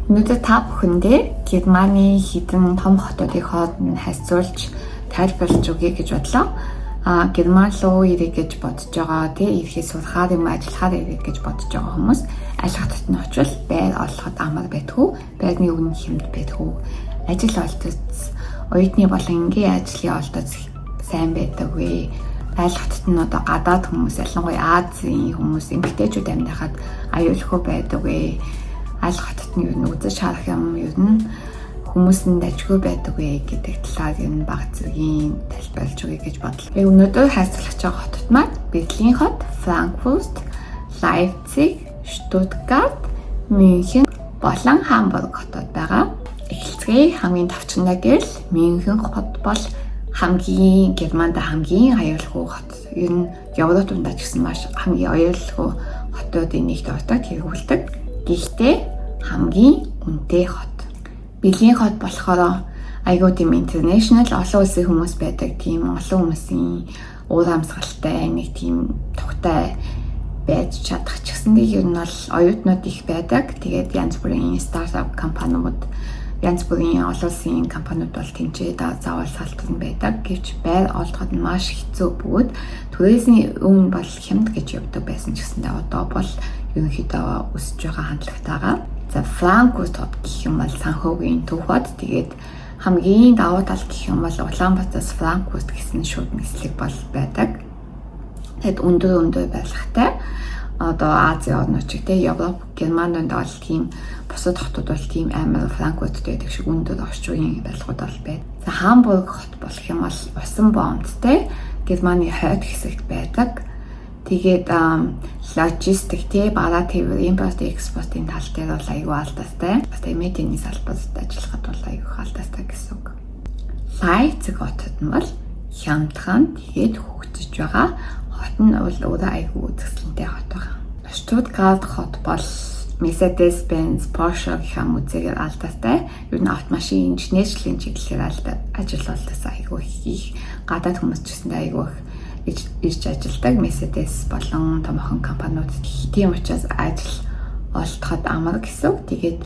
Өнөөдөр та бүхэндээ Германы хэдэн том хотуудыг хооронд харьцуулж тайлбарлаж өгье гэж бодлоо. Герман руу ирэх гэж бодож байгаа, ирэхэд сурахаар юм ажиллахаар ирэх гэж бодож байгаа хүмүүс аль хотод нь очвол байр олоход амар байдгүй, байрны өгнө хэмд байдгүй. Ажил олдоц, оюутны болон энгийн ажлын олдоц сайн байдаггүй. Аль хотод нь одоо гадаад хүмүүс, ялангуяа Азийн хүмүүс, эмэгтэйчүүд амьдрахад аюулгүй байдаггүй. Аль хотод нь юу үзэж харах юм юу хүмүүсэнд ажгүй байдаггүй гэдэг талаар энэ баг зэргийн тайлбарлаж өгье гэж бодлоо. Өнөөдөр хайцлах байгаа хотод маань Берлин хот, Франкфурт, Лайпциг, Штутгарт, Мюнхен болон Хамбург хотод байгаа. Эхлэлцгээе хамгийн товчондоо гэвэл Мюнхен хот бол хамгийн Германд хамгийн аюулгүй хот. Ер нь Европт дундаа ч гэсэн маш хамгийн аюулгүй хотуудын нэгт ордог хэрэгүүлдэг. Гэхдээ хамгийн үнэтэй хот. Берлин хот болохоор айгүй тийм international олон улсын хүмүүс байдаг, тийм олон хүмүүсийн уур амьсгалтай нэг тийм тухтай байж чадах ч гэсэн ер нь бол оюутнууд их байдаг. Тэгээд янз бүрийн стартап компаниуд, янз бүрийн олон улсын компаниуд бол тэмцээд заавал салтан байдаг. Гэвч байр олоход маш хэцүү бөгөөд түрээсний өмнө бол хямд гэж явдаг байсан ч гэсэндээ одоо бол ерөнхийдөө өсөж байгаа хандлагатайгаа. За Франкфурт хот гэх юм бол санхүүгийн төв хот. Тэгээд хамгийн давуу тал гэх юм бол Улаанбаатараас Франкфурт гэсэн шууд нислэг бол байдаг. Тэгэд өндөр байлгатай. Одоо Азийн орнууд ч Европ, Германд бол тийм бусад хотууд бол тийм амар Франкфурт байдаг шиг өндөр орчуугийн байлгууд бол байд. За Хамбург хот болох юм бол усан боомттэй Германы хойд хэсэгт байдаг. Тэгээд логистик бараа тээвэр импорт экспортын тал дээр бол аюул алдаастай. Бас медианы салбарт ажиллахад бол аюул алдаастай гэсэн үг. Лайпциг хотод нь бол хямдхан тэгээд хөгжиж байгаа. Хот нь бол өөрөө аюул үзэсгэлэнтэй хот байгаа. Штутгарт хот бол Mercedes-Benz, Porsche гэх юм үзэгээр алдаастай. Ер нь автомашин инженерийн чиглэлээр ажил болтойс аюул их. Гадаад хүмүүс ч гэсэндээ аюул ирж ажилладаг Mercedes болон томоохон компаниуд. Тийм учраас ажил олдоход амар гэсэн үг. Тэгээд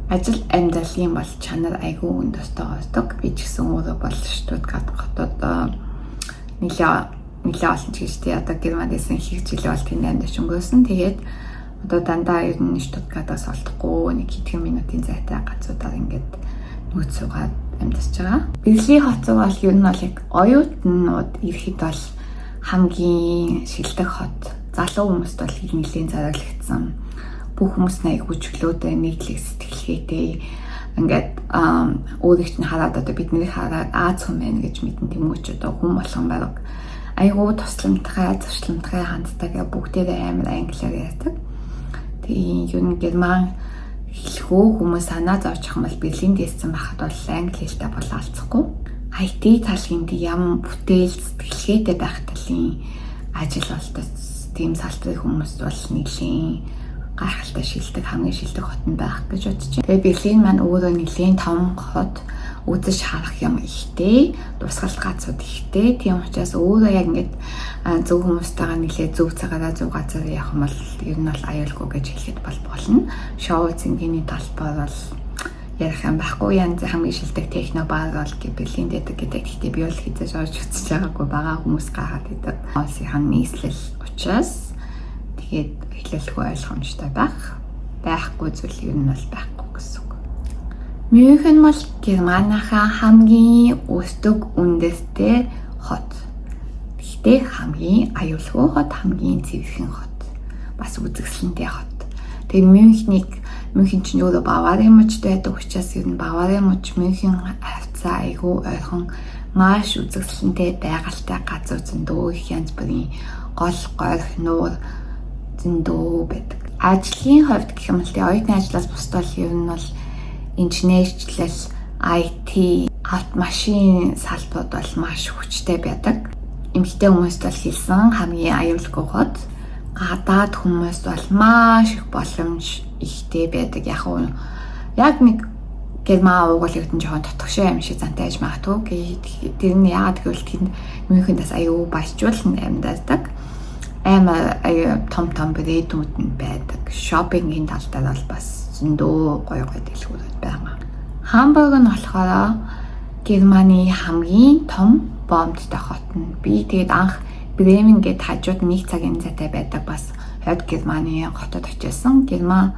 ажил амьдралын бол чанар айгүй өндөртэй ордог. Би ч гэсэн өөрөө бол Штутгарт хотод нэлээд олон ч гэж одоо Германд байсан их жилийн бол тэнд амьдарч өнгөрсөн. Тэгээд одоо дандаа ер нь Штутгартаас олдохгүй нэг хэдхэн минутын зайтай газруудаар ингээд нүүц суугаад амьдарч байгаа. Берлин хот бол ер нь бол яг оюутнууд ирэхэд бол хамгийн шилдэг хот. Залуу хүмүүст бол нэлээд зориулагдсан. Бүх хүмүүс айгүй чөлөөтэй, нийтлэг сэтгэлгээтэй. Ингээд өөрийгч нь хараад одоо биднийг хараад Аз хүн байна гэж мэдэн тэмүүлж одоо хүн болгон байг. Айгүй тусламжтай, зуршламжтай ханддаг бүгдээрээ амар англиар ярьдаг. Тэгээ ер нь Герман хэлэхөө хүмүүс санаа зовчих юм бол Берлинд ирсэн байхад бол англи хэлтэй бол алцахгүй. IT талын ям бүтээл сэтгэлгээтэй байх талын ажил болтос тийм салбарын хүмүүс бол нэлийн гайхалтай шилдэг хамгийн шилдэг хот нь байх гэж бодож байна. Тэгээ Берлин маань өөрөө нэлийн том хот, үзэж харах юм ихтэй, дусгалт газрууд ихтэй. Тийм учраас өөрөө яг ингээд зөв хүмүүстэйгээ нэлээд зөв цагаараа зөв газар явах юм бол ер нь бол аюулгүй гэж хэлэхэд болно. Шоу зингийн талбар бол ярих юм байхгүй. Янз хамгийн шилдэг техно бар бол Берлинд байдаг гэдэг. Гэхдээ би бол хизээж орж үзэж байгаагүй, байгаа хүмүүс гахаад байдаг. Улсын нийслэл учраас тэгээд хэлэлгүй ойлгомжтой байхгүй зүйл ер нь бол байхгүй гэсэн үг. Мюнхен бол Германийнхаа хамгийн өсдөг үндэстэй хот. Гэхдээ хамгийн аюулгүй хот, хамгийн цэвэрхэн хот. Бас үзэсгэлэнтэй хот. Тэгээд Мюнхен ч өөрөө Баварын мужид байдаг учраас ер нь Баварын муж Мюнхен хавцаа айгүй ойрхон маш үзэсгэлэнтэй байгальтай газар зөндөө их янз бүрийн гол горх нуур зөндөө байдаг. Ажлын хувьд гэх юм бол оюутны ажлаас бусдал ер нь бол инженерчлэл, IT, автомашин салбарууд бол маш хүчтэй байдаг. Эмэгтэй хүмүүст бол хэлсэн хамгийн аюулгүй хот. Гадаад хүмүүст бол маш их боломж ихтэй байдаг. Яг нэг Герман уугуулгад нь жоохон тотгошоо юм шиг зантай аж магадгүй. Тэр нь яагаад гэвэл тэнд Мюнхендээс аюу баяжуулан амьдардаг. Амар том брэдүүд нь байдаг. Шопингийн тал дээр бол бас зөндөө гоё дэлгүүрүүд байгаа. Хамбург нь болохоор Германы хамгийн том бомбтой хот нь. Би тэгээд анх Бремен гээд хажууд нэг цагийн зайтай байдаг бас хойд Германы хотод очижсэн. Германы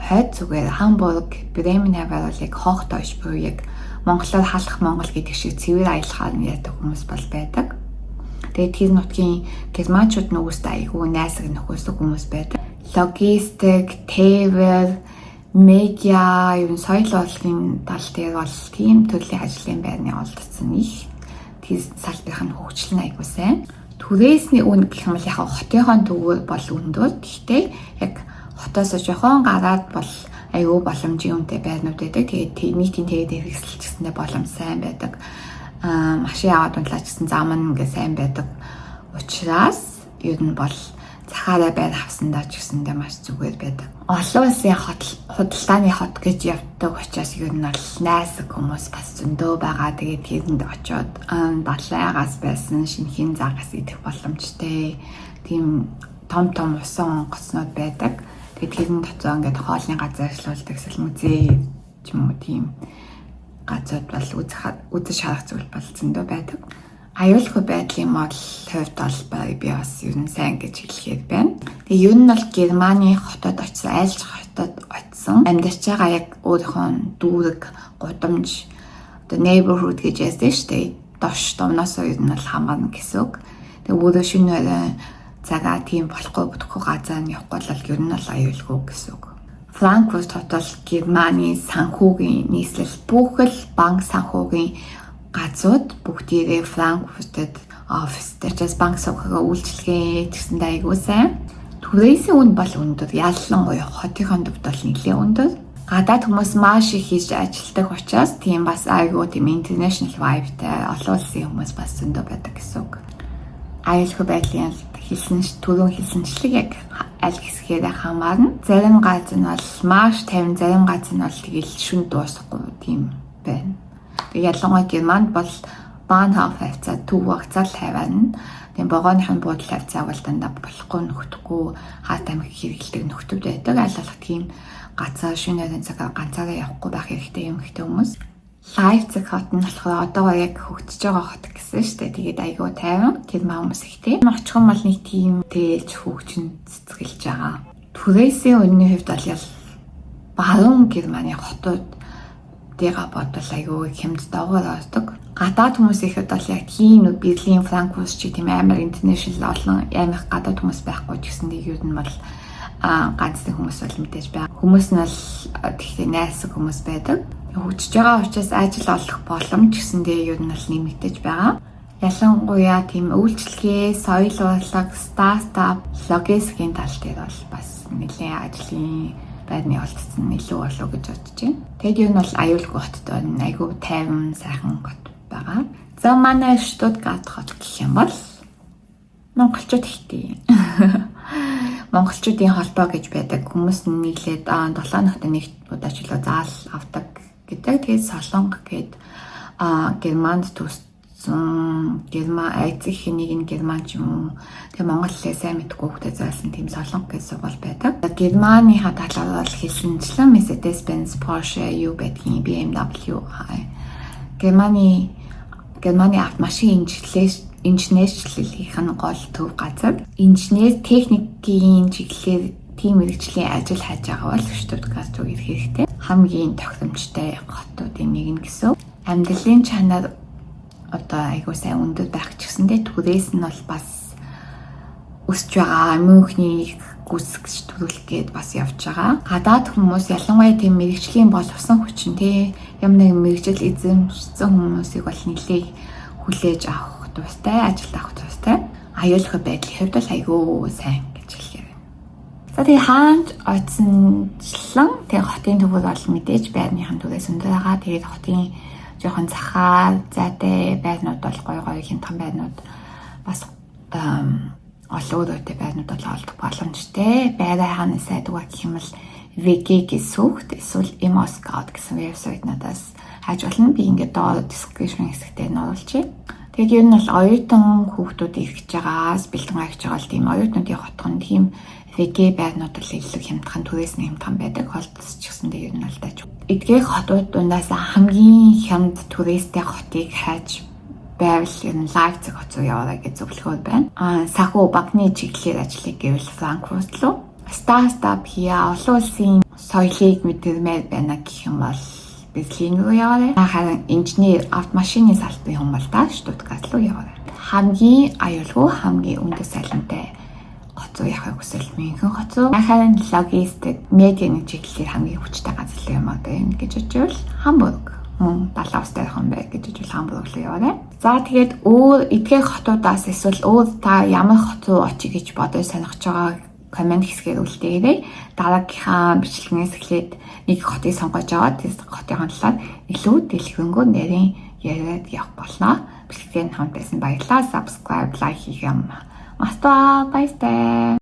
хойд зүгээр Хамбург, Бремен хаваар яг хоохтой ш буюу яг Монголоор халах Монгол гэдэг шиг цэвэр аялахаар яадаг хүмүүс бол байдаг. Тэгээд тэр нутгийн германчууд нөгөөстэй айгүй найсаг нөхөөсөө хүмүүс байдаг. Логистик, тээвэр, медиа, ер нь соёл урлагийн тал дээр бол тийм төрлийн ажлын байрны олдсон их тэр салбарын хөгжил нь айгүй сайн. Түрээсний үн гэх юм бол яг хотынхон төвөөр бол өндөр. Гэхдээ яг хотоос жоохон гараад бол айгүй боломжийн үнэтэй байрнууд байдаг. Тэгээд нийтийн тэгээд хэрэгсэлч гэсэндээ боломж сайн байдаг. Машин аваад унтлаач гэсэн зам нь ингээ сайн байдаг. Учираас ер нь бол цахаараа байр авсандаа ч гэсэндээ маш зүгээр байдаг. Олон улсын худалдааны хот гэж явдаг учраас ер нь бол найсаг хүмүүс бас зөндөө байгаа. Тэгээд тэрэнд очиод далайгаас байсан шинэхэн загас идэх боломжтой тийм том усан онгоцнууд байдаг. Тэгээд тэрэн дотор ингээд хоолны газар ажилладаг эсвэл музей ч юм уу тийм газрууд бол үзэж харах зүйл бол зөндөө байдаг. Аюулгүй байдлын хувьд бол би бас ер нь сайн гэж хэлэхэд байна. Тэгээ ер нь бол Германы хотод очсон, айлч хотод очсон. Амьдарч байгаа яг өөрийнхөө дүүрэг, гудамж, одоо neighborhood гэж ярьдаг шүү дээ. Дош домноос ер нь бол хамаарна гэсэн үг. Тэгээ өөрөө шинэ цагаа тийм болохгүй бүтэхгүй газар нь явахгүй бол ер нь бол аюулгүй гэсэн үг. Франкфурт хот бол Германы санхүүгийн нийслэл бүх л банк санхүүгийн газрууд бүгдээрээ Франкфуртод офистэй учраас банк санхүүгийн үйлчилгээ гэсэн айгуу сайн. Түрээсийн үн бол өндөр. Ялангуяа хотынхон төвд бол нэлээд өндөр. Гадаад хүмүүс маш их хийж ажилладаг учраас тийм бас айгуу тийм international vibeтай олон улсын хүмүүс бас зөндөө байдаг гэсэн үг. Аюулгүй байдлын түрүүн хэлсэнчлэг яг аль хэсгээр хамаарна. Зарим газар нь бол маш тайван, зарим газар нь бол тэгэл шүн дуусахгүй тийм байна. Ялангуяа Германд бол Bahnhof хавцаа төв вокзал тавиана. Тийм вагоныхын буудлын хавцаа бол дандаа болохгүй нөхдөхгүй хаалт амиг хэрэглэдэг нөхдөд байдаг. Аль болох тийм гацаа шөнөөрийн цагаар ганцаараа явахгүй байх хэрэгтэй юм ихтэй хүмүүс. Лайпциг хот нь болохоор одоо яг хөгжиж байгаа хот гэсэн шүү дээ. Тэгээд айгүй тайван Герман хүмүүс ихтэй. Очих юм бол нэг тийм тээлж хөгжин цэцгэлж байгаа. Түрээсийн үнийн хувьд бол баруун Германы хотууд дэга бодвол айгүй хямд доогоор ордог. Гадаад хүмүүсийн хувьд бол яг тийм нэг Берлин, Франкфурт ч тийм амар international олон амар гадаад хүмүүс байхгүй ч гэсэн нэг юу нь бол ганцхан хүмүүс бол мэдээж байгаа. Хүмүүс нь бол тэгтээ найсаг хүмүүс байдаг. Хөгжиж байгаа учраас ажил олох боломж гэсэндээ юу нь бол нэмэгдэж байгаа. Ялангуяа тийм үйлчлэгээ, соёл урлаг, стартап, логистикийн тал дээр бол бас нэлээд ажлын байрны олдсон илүү болов гэж бодож байна. Тэгэд юу нь бол аюулгүй хотод байна. Айгүй тайван сайхан хот байгаа. За манай Штутгарт хот гэх юм бол монголчууд ихтэй. Монголчуудын холбоо гэж байдаг. Хүмүүс нийлээд 7 нохтой нэг удаа ч илүү заал авдаг гэдэг. Тэгээд Солонго гээд Германд төссөн Герман эцэг нэг нь Герман ч юм уу. Тэгээ Монгол хэлээ сайн мэдгүй хүүхдэд заасан тийм Солонго гэж сургууль байдаг. Германы талаар бол хэлсэнчлэн Mercedes-Benz, Porsche юу байдгийг BMW. Германы автомашин инженерчлэлийн гол төв газар. Инженер техникийн чиглэлээр тийм мэргэжлийн ажил хайж байгаа бол Штутгарт үгээр хэрэгтэй. Хамгийн тохиромжтой хотуудын нэг нь гэсэн. Амьдралын чанар одоо айгуу сайн өндөр байх ч гэсэндээ түрээс нь бол бас өсөж байгаа. Мөнхний гүсгэж төрүүлэх гээд бас явж байгаа. Гадаад хүмүүс ялангуяа тийм мэргэжлийн боловсон хүчин тий юм нэг мэргэжил эзэмшсэн хүмүүсийг бол нэлээд хүлээж авах туфтай, ажилд авах туфтай. Аюулгүй байдлын хувьд бол айгүй сайн гэж хэлэхээр. За тэгээ хаанд очсончлан тэгээ хотын төвөөр бол мэдээж байрныхан түрээс өндөр байгаа. Тэгээд хотын жоохон захаар зайтай байрнууд бол гоё хямдхан байрнууд бас олон өөрөйтэй байрнууд бол олдох боломжтой. Байраа хаана сайдгаа гэх юм бол VG gesucht эсвэл Immo-Scout гэсэн вебсайтнаас хайж болно. Би ингээд доор description хэсэгтээ нь оруулчих. Тэгээд ер нь бол оюутан хүүхдүүд ирж байгаас бэлтгэн авч байгаа л тийм оюутнуудын хотхон тийм регэ байрнууд бол илүү хямдхан, туризмын хямдхан байдаг. Холдос ч гэсэндээ ер нь бол тааж. Эдгээр хотууд дундаас хамгийн хямд туристтэй хотыг хайж байвал ер нь Лайпциг хот руу яваарай гэж зөвлөхөөр байна. Сахуу банкны чиглэлээр ажиллах гэвэл Франкфурт руу. Стартап хийя, олон улсын соёлыг мэдэрмээр байна гэх юм бол Берлин руу яваарай. Харин инженер, автомашины салбарын хүн бол Штутгарт руу яваарай. Хамгийн аюулгүй, хамгийн үнэтэй салентай хот руу явахыг хүсвэл Мюнхен хот руу. Харин логистик, медианы чиглэлээр хамгийн хүчтэй газар юм одоо юм гэж бодвол Хамбург. Мөн Далавстай хон бай гэж бодвол Хамбург руу яваарай. За тэгээд өөр эдгээр хотуудаас эсвэл өөр та ямар хот руу очие гэж бодож сонирхож байгаа комент хэсгээр үлдээгээрэй. Дараагийнхаа бичлэгнээс эхлээд нэг хотыг сонгож аваад тэр хотын талаар илүү дэлгэрэнгүй нэрийн яриад явах болно. Бичлэгийн хамт байсан баярлалаа. Subscribe, like хийх юм. Мастаа баяртай.